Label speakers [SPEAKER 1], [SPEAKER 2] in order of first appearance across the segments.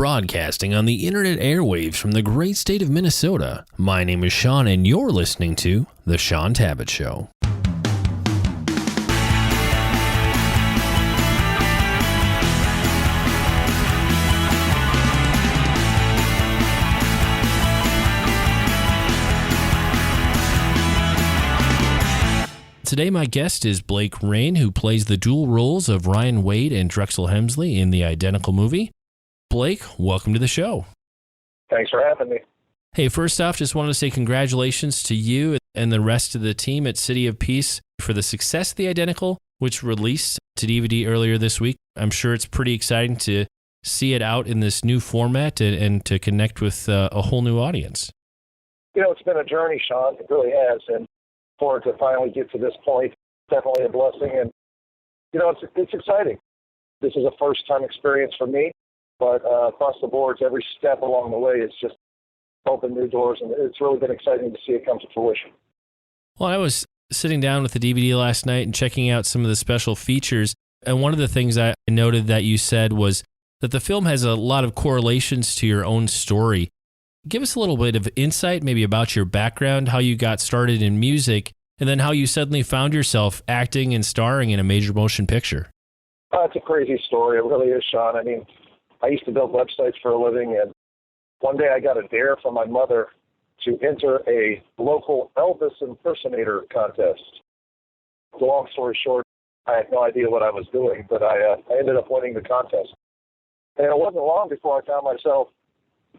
[SPEAKER 1] Broadcasting on the internet airwaves from the great state of Minnesota. My name is Shaun, and you're listening to The Shaun Tabatt Show. Today, my guest is Blake Rayne, who plays the dual roles of Ryan Wade and Drexel Hemsley in the identical movie. Blake, welcome to the show.
[SPEAKER 2] Thanks for having me.
[SPEAKER 1] Hey, first off, just wanted to say congratulations to you and the rest of the team at City of Peace for the success of the identical, which released to DVD earlier this week. I'm sure it's pretty exciting to see it out in this new format and to connect with a whole new audience.
[SPEAKER 2] You know, it's been a journey, Shaun. It really has. And for it to finally get to this point, definitely a blessing. And, you know, it's exciting. This is a first-time experience for me, but across the boards, every step along the way is just opened new doors, and it's really been exciting to see it come to fruition.
[SPEAKER 1] Well, I was sitting down with the DVD last night and checking out some of the special features, and one of the things I noted that you said was that the film has a lot of correlations to your own story. Give us a little bit of insight maybe about your background, how you got started in music, and then how you suddenly found yourself acting and starring in a major motion picture.
[SPEAKER 2] It's a crazy story. It really is, Shaun. I mean, I used to build websites for a living, and one day I got a dare from my mother to enter a local Elvis impersonator contest. The long story short, I had no idea what I was doing, but I ended up winning the contest. And it wasn't long before I found myself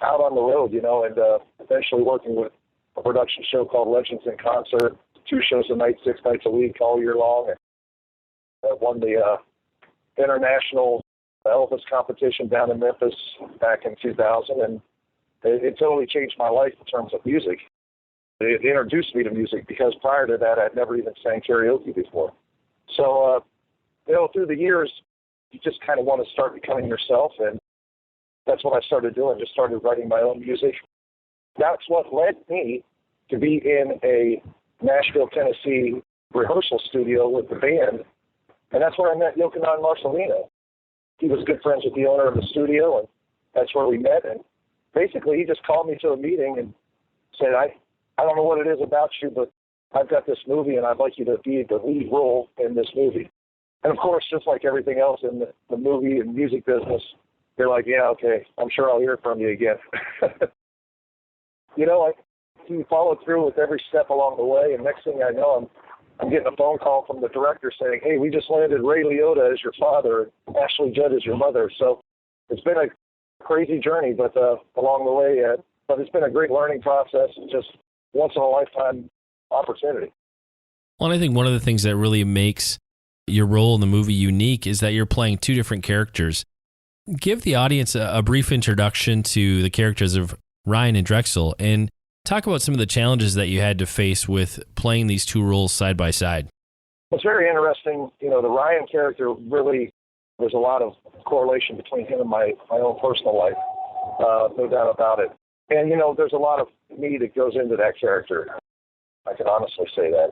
[SPEAKER 2] out on the road, you know, and eventually working with a production show called Legends in Concert, 2 shows a night, 6 nights a week, all year long. And I won the international Elvis competition down in Memphis back in 2000, and it totally changed my life in terms of music. It introduced me to music because prior to that, I'd never even sang karaoke before. So, you know, through the years, you just kind of want to start becoming yourself, and that's what I started doing, just started writing my own music. That's what led me to be in a Nashville, Tennessee rehearsal studio with the band, and that's where I met Yochanan Marcelino. He was good friends with the owner of the studio, and that's where we met. And basically, he just called me to a meeting and said, I don't know what it is about you, but I've got this movie, and I'd like you to be the lead role in this movie. And, of course, just like everything else in the movie and music business, they're like, yeah, okay, I'm sure I'll hear from you again. You know, he followed through with every step along the way, and next thing I know, I'm getting a phone call from the director saying, hey, we just landed Ray Liotta as your father and Ashley Judd as your mother. So it's been a crazy journey, but along the way, but it's been a great learning process and just once-in-a-lifetime opportunity.
[SPEAKER 1] Well, I think one of the things that really makes your role in the movie unique is that you're playing 2 different characters. Give the audience a brief introduction to the characters of Ryan and Drexel, and talk about some of the challenges that you had to face with playing these 2 roles side by side.
[SPEAKER 2] It's very interesting. You know, the Ryan character really, there's a lot of correlation between him and my own personal life, no doubt about it. And, you know, there's a lot of me that goes into that character. I can honestly say that.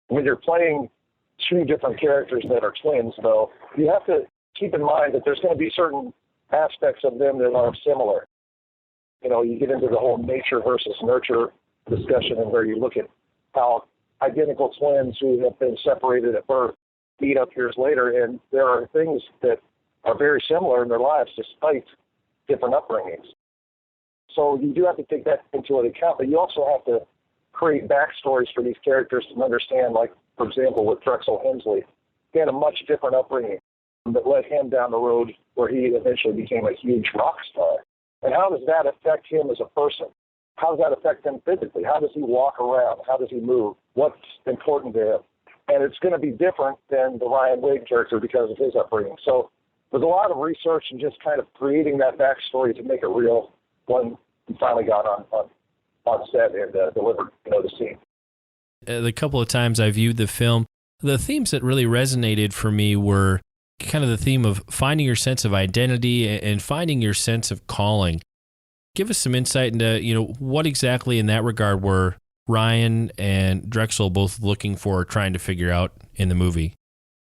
[SPEAKER 2] When you're playing 2 different characters that are twins, though, you have to keep in mind that there's going to be certain aspects of them that are similar. You know, you get into the whole nature versus nurture discussion, and where you look at how identical twins who have been separated at birth meet up years later, and there are things that are very similar in their lives despite different upbringings. So you do have to take that into account, but you also have to create backstories for these characters to understand, like, for example, with Drexel Hemsley. He had a much different upbringing that led him down the road where he eventually became a huge rock star. And how does that affect him as a person? How does that affect him physically? How does he walk around? How does he move? What's important to him? And it's going to be different than the Ryan Wade character because of his upbringing. So there's a lot of research and just kind of creating that backstory to make it real when he finally got on set and delivered, you know, the scene.
[SPEAKER 1] The couple of times I viewed the film, the themes that really resonated for me were kind of the theme of finding your sense of identity and finding your sense of calling. Give us some insight into, you know, what exactly in that regard were Ryan and Drexel both looking for or trying to figure out in the movie?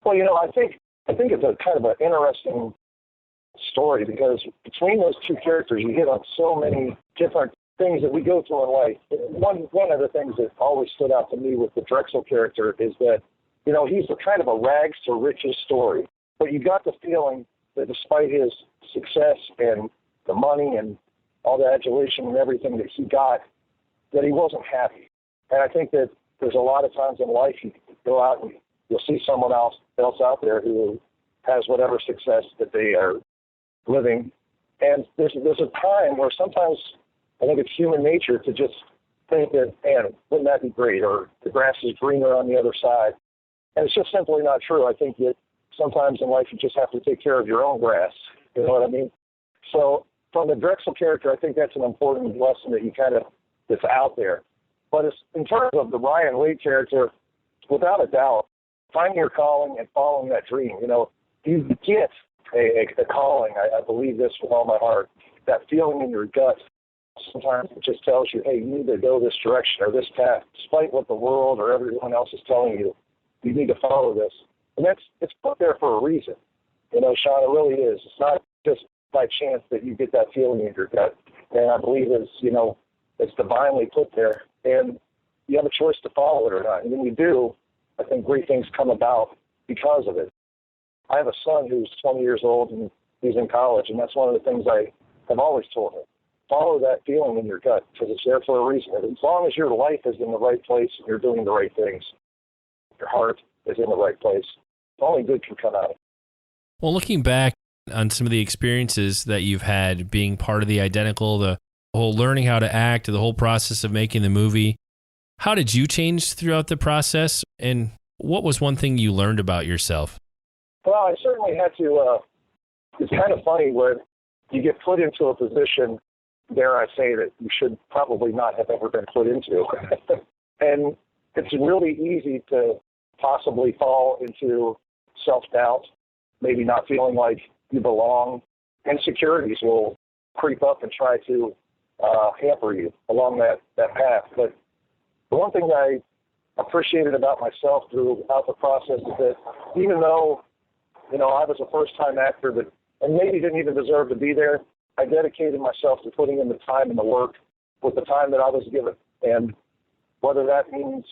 [SPEAKER 2] Well, you know, I think it's a kind of an interesting story, because between those two characters, you hit on so many different things that we go through in life. One of the things that always stood out to me with the Drexel character is that, you know, he's a kind of a rags to riches story. But you got the feeling that despite his success and the money and all the adulation and everything that he got, that he wasn't happy. And I think that there's a lot of times in life you go out and you'll see someone else out there who has whatever success that they are living. And there's a time where sometimes I think it's human nature to just think that, man, wouldn't that be great? Or the grass is greener on the other side. And it's just simply not true. I think that sometimes in life you just have to take care of your own grass. You know what I mean? So from the Drexel character, I think that's an important lesson that you kind of, that's out there. But it's, in terms of the Ryan Wade character, without a doubt, finding your calling and following that dream. You know, you get a calling. I believe this with all my heart. That feeling in your gut, sometimes it just tells you, hey, you need to go this direction or this path, despite what the world or everyone else is telling you. You need to follow this. And it's put there for a reason. You know, Shaun, it really is. It's not just by chance that you get that feeling in your gut. And I believe it's divinely put there. And you have a choice to follow it or not. And when you do, I think great things come about because of it. I have a son who's 20 years old and he's in college, and that's one of the things I have always told him. Follow that feeling in your gut because it's there for a reason. As long as your life is in the right place and you're doing the right things, your heart is in the right place, only good can come out of it.
[SPEAKER 1] Well, looking back on some of the experiences that you've had being part of the Identical, the whole learning how to act, the whole process of making the movie, how did you change throughout the process? And what was one thing you learned about yourself?
[SPEAKER 2] Well, I certainly had to, it's kind of funny when you get put into a position, dare I say, that you should probably not have ever been put into. And it's really easy to possibly fall into self-doubt, maybe not feeling like you belong. Insecurities will creep up and try to hamper you along that path. But the one thing I appreciated about myself throughout the process is that even though, you know, I was a first-time actor and maybe didn't even deserve to be there, I dedicated myself to putting in the time and the work with the time that I was given. And whether that means,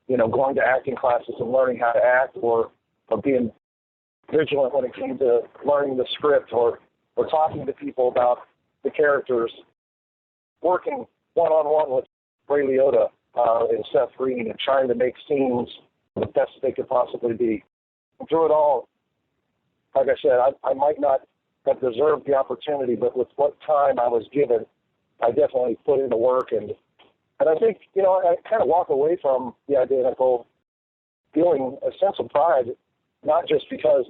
[SPEAKER 2] you know, going to acting classes and learning how to act or being vigilant when it came to learning the script or talking to people about the characters, working one-on-one with Ray Liotta and Seth Green and trying to make scenes the best they could possibly be. Through it all, like I said, I might not have deserved the opportunity, but with what time I was given, I definitely put in the work. And I think, you know, I kind of walk away from the Identical feeling a sense of pride, not just because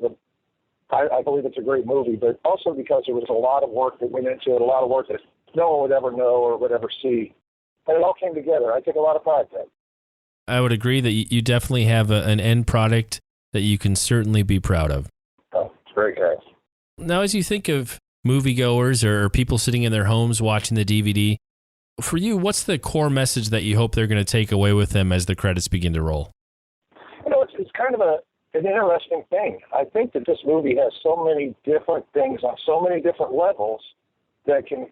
[SPEAKER 2] I believe it's a great movie, but also because there was a lot of work that went into it, a lot of work that no one would ever know or would ever see. And it all came together. I take a lot of pride in that.
[SPEAKER 1] I would agree that you definitely have an end product that you can certainly be proud of.
[SPEAKER 2] Oh, it's very good.
[SPEAKER 1] Now, as you think of moviegoers or people sitting in their homes watching the DVD, for you, what's the core message that you hope they're going to take away with them as the credits begin to roll?
[SPEAKER 2] You know, it's kind of an interesting thing. I think that this movie has so many different things on so many different levels that can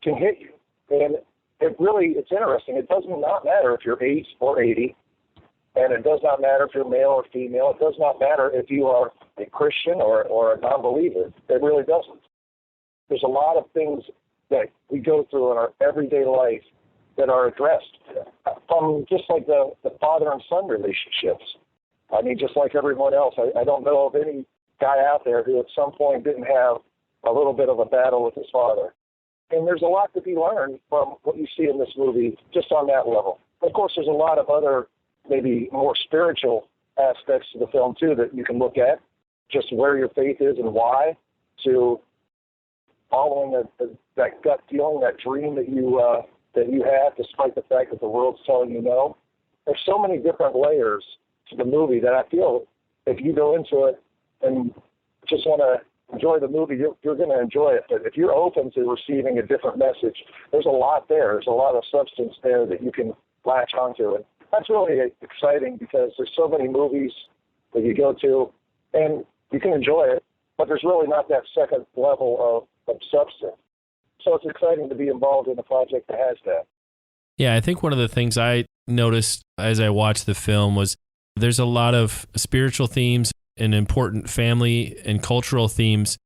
[SPEAKER 2] hit you. And it's interesting. It does not matter if you're 8 or 80, and it does not matter if you're male or female. It does not matter if you are a Christian or a non-believer. It really doesn't. There's a lot of things that we go through in our everyday life that are addressed, from just like the father and son relationships. I mean, just like everyone else, I don't know of any guy out there who at some point didn't have a little bit of a battle with his father. And there's a lot to be learned from what you see in this movie just on that level. Of course, there's a lot of other maybe more spiritual aspects to the film, too, that you can look at, just where your faith is and why, to following that gut feeling, that dream that you have, despite the fact that the world's telling you no. There's so many different layers to the movie that I feel if you go into it and just want to enjoy the movie, you're going to enjoy it. But if you're open to receiving a different message, there's a lot there. There's a lot of substance there that you can latch onto. And that's really exciting because there's so many movies that you go to and you can enjoy it, but there's really not that second level of substance. So it's exciting to be involved in a project that has that.
[SPEAKER 1] Yeah, I think one of the things I noticed as I watched the film was there's a lot of spiritual themes and important family and cultural themes,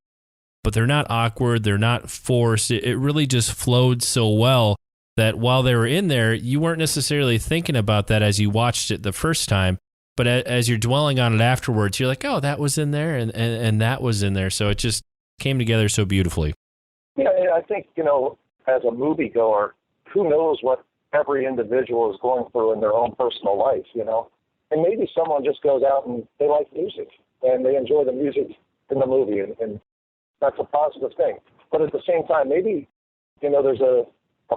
[SPEAKER 1] but they're not awkward, they're not forced. It really just flowed so well that while they were in there, you weren't necessarily thinking about that as you watched it the first time, but as you're dwelling on it afterwards, you're like, oh, that was in there and that was in there. So it just came together so beautifully.
[SPEAKER 2] Yeah, I think, as a moviegoer, who knows what every individual is going through in their own personal life, And maybe someone just goes out and they like music and they enjoy the music in the movie, and that's a positive thing. But at the same time, maybe, there's a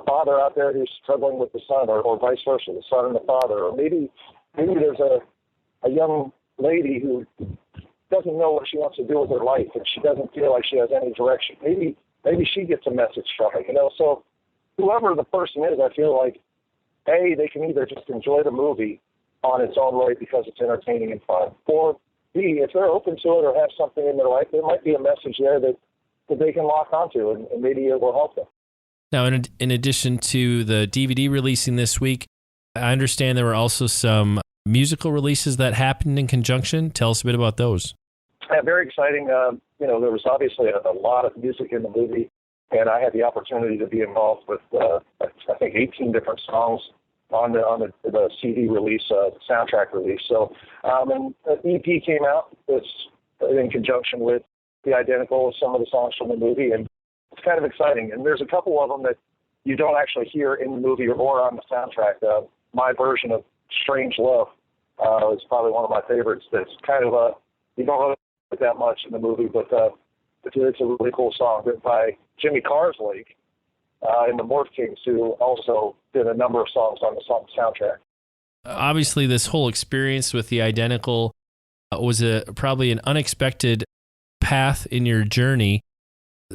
[SPEAKER 2] father out there who's struggling with the son, or vice versa, the son and the father. Or maybe there's a young lady who doesn't know what she wants to do with her life, and she doesn't feel like she has any direction. Maybe she gets a message from it, So whoever the person is, I feel like, A, they can either just enjoy the movie on its own right because it's entertaining and fun, or B, if they're open to it or have something in their life, there might be a message there that they can lock onto, and maybe it will help them.
[SPEAKER 1] Now, in addition to the DVD releasing this week, I understand there were also some musical releases that happened in conjunction. Tell us a bit about those.
[SPEAKER 2] Yeah, very exciting. There was obviously a lot of music in the movie, and I had the opportunity to be involved with, I think, 18 different songs on the CD release, the soundtrack release. So, and an EP came out that's in conjunction with the identical, some of the songs from the movie, and it's kind of exciting. And there's a couple of them that you don't actually hear in the movie or on the soundtrack. My version of Strange Love is probably one of my favorites. That's kind of you don't really hear it that much in the movie, but it's a really cool song written by Jimmy Carslake and the Morph Kings, who also did a number of songs on the soundtrack.
[SPEAKER 1] Obviously, this whole experience with the identical was probably an unexpected path in your journey.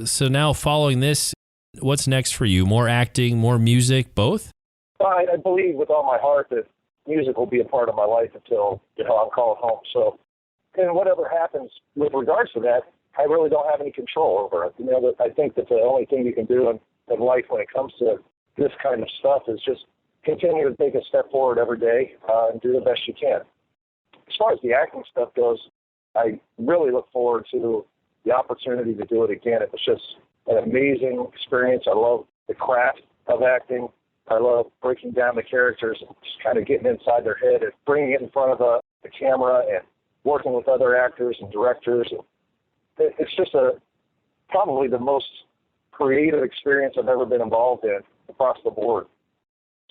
[SPEAKER 1] So now, following this, what's next for you? More acting, more music, both?
[SPEAKER 2] Well, I believe with all my heart that music will be a part of my life until I'm called home. So, and whatever happens with regards to that, I really don't have any control over it. I think that the only thing you can do in life when it comes to this kind of stuff is just continue to take a step forward every day and do the best you can. As far as the acting stuff goes, I really look forward to the opportunity to do it again. It was just an amazing experience. I love the craft of acting. I love breaking down the characters and just kind of getting inside their head and bringing it in front of the camera and working with other actors and directors. It's just probably the most creative experience I've ever been involved in across the board.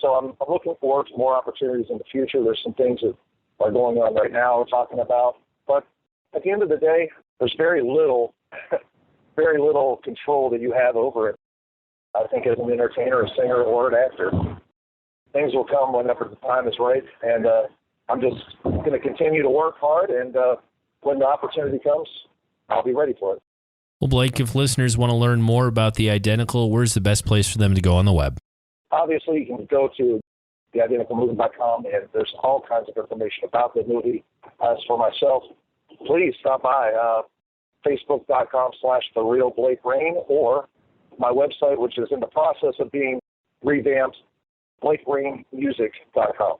[SPEAKER 2] So I'm looking forward to more opportunities in the future. There's some things that are going on right now we're talking about. But at the end of the day, there's very little control that you have over it. I think as an entertainer, a singer, or an actor, things will come whenever the time is right. And I'm just going to continue to work hard. And when the opportunity comes, I'll be ready for it.
[SPEAKER 1] Well, Blake, if listeners want to learn more about The Identical, where's the best place for them to go on the web?
[SPEAKER 2] Obviously, you can go to theidenticalmovie.com, and there's all kinds of information about the movie. As for myself, please stop by facebook.com/TheRealBlakeRayne, or my website, which is in the process of being revamped, BlakeRayneMusic.com.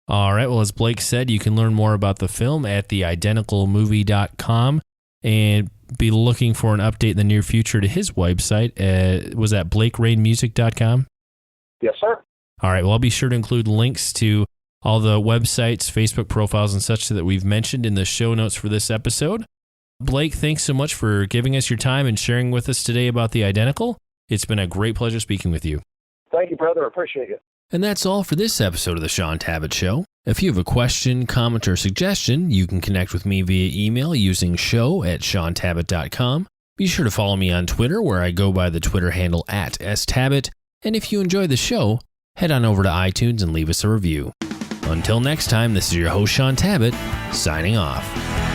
[SPEAKER 1] All right. Well, as Blake said, you can learn more about the film at theidenticalmovie.com and be looking for an update in the near future to his website. Was that BlakeRayneMusic.com?
[SPEAKER 2] Yes, sir.
[SPEAKER 1] All right. Well, I'll be sure to include links to all the websites, Facebook profiles, and such that we've mentioned in the show notes for this episode. Blake, thanks so much for giving us your time and sharing with us today about The Identical. It's been a great pleasure speaking with you.
[SPEAKER 2] Thank you, brother. Appreciate it.
[SPEAKER 1] And that's all for this episode of the Shaun Tabatt Show. If you have a question, comment, or suggestion, you can connect with me via email using show@shauntabatt.com. Be sure to follow me on Twitter, where I go by the Twitter handle @stabatt. And if you enjoy the show, head on over to iTunes and leave us a review. Until next time, this is your host, Shaun Tabatt, signing off.